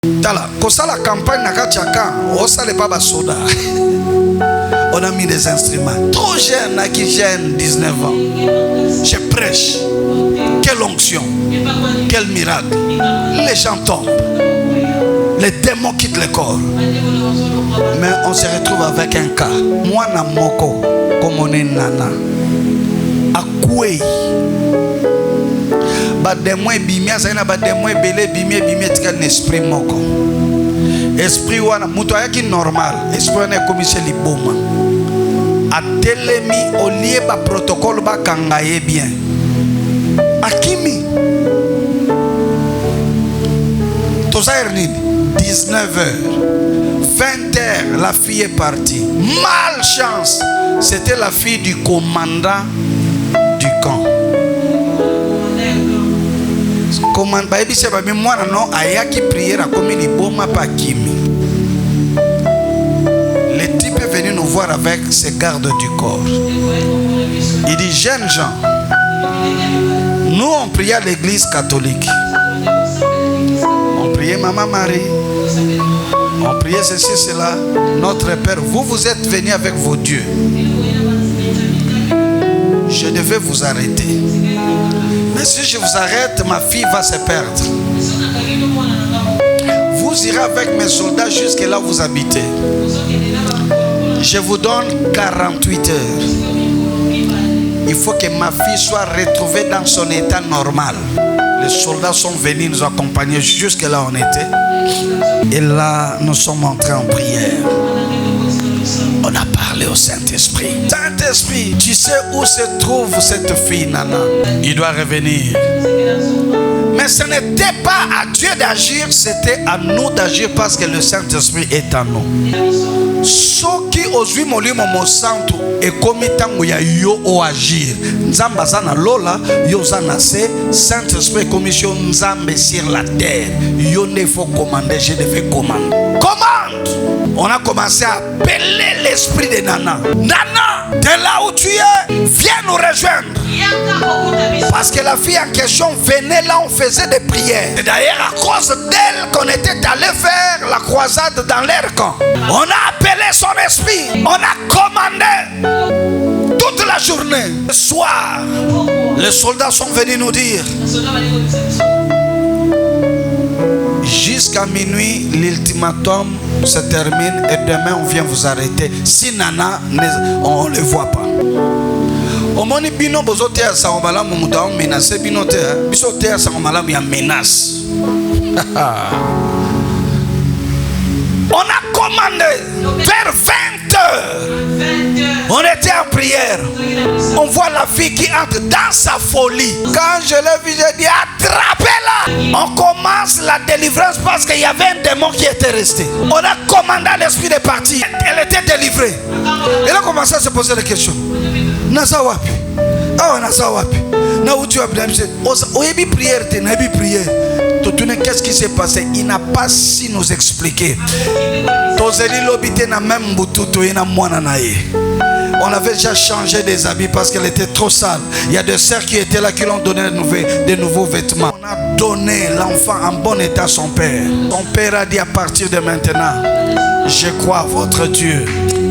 Tala, kosa la campagne na kachaka, on sale pas basoda. On a mis des instruments. Trop jeune, qui jeune, 19 ans. Je prêche. Quelle onction. Quel miracle. Les gens tombent. Les démons quittent le corps. Mais on se retrouve avec un cas. Moi, na moko, comme on est nana. À quoi? Bademoi bimia, ça y a bademoi belé bimia bimia tika n'esprit moko. Esprit wana muto ayaki normal. Esprit wana commissaire liboma. A telemi au lieu ba protocole ba kangaye bien. Akimi. Tozaire nini 19h. 20h, la fille est partie. Malchance. C'était la fille du commandant du camp. Commandant, baby, c'est pas moi non. Ayaki prière a commis les boma pa kimi. Le type est venu nous voir avec ses gardes du corps. Il dit, jeunes gens, nous on priait à l'église catholique. On priait Maman Marie. On priait ceci, cela. Notre Père, vous êtes venus avec vos dieux. Je devais vous arrêter. Mais si je vous arrête, ma fille va se perdre. Vous irez avec mes soldats jusque là où vous habitez. Je vous donne 48 heures. Il faut que ma fille soit retrouvée dans son état normal. Les soldats sont venus nous accompagner jusque là où on était. Et là, nous sommes entrés en prière. On a parlé au Saint-Esprit. Saint-Esprit, tu sais où se trouve cette fille, Nana? Il doit revenir. Mais ce n'était pas à Dieu d'agir, c'était à nous d'agir parce que le Saint-Esprit est en nous. Ce qui aujourd'hui molimo mo santo et comme tango ya yo o agir. Nzamba zana lola yo zana se Saint-Esprit commission nzambe sur la terre. Yo ne faut commander, je devais commander. Commande. On a commencé à appeler l'esprit de Nana. Nana, de là où tu es, viens nous rejoindre. Parce que la fille en question venait là, on faisait des prières. Et d'ailleurs, à cause d'elle qu'on était allé faire la croisade dans l'air camp. On a appelé son esprit. On a commandé toute la journée. Le soir, les soldats sont venus nous dire jusqu'à minuit, l'ultimatum se termine et demain on vient vous arrêter. Si Nana, on ne le voit pas. Au moins, bino bozote à Saomala Mouda, menacé binote, bisote à Saomala, il y a menace. On a commandé vers 20 heures. On était en prière. On voit la fille qui entre dans sa folie. Quand je l'ai vu, j'ai dit attrapez-la. On commence la délivrance parce qu'il y avait un démon qui était resté. On a commandé à l'esprit de partir. Elle était délivrée. Elle a commencé à se poser des questions. Nasa wapi? Ah, nasa wapi? Na où tu as bien dit, oyebi prière, tu n'as pas prière. Qu'est-ce qui s'est passé? Il n'a pas su nous expliquer. On avait déjà changé des habits parce qu'elle était trop sale. Il y a des sœurs qui étaient là qui lui ont donné de nouveaux vêtements. On a donné l'enfant en bon état à son père. Son père a dit à partir de maintenant, je crois à votre Dieu.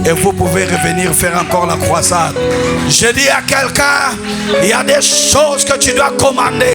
Et vous pouvez revenir faire encore la croisade. Je dis à quelqu'un, il y a des choses que tu dois commander.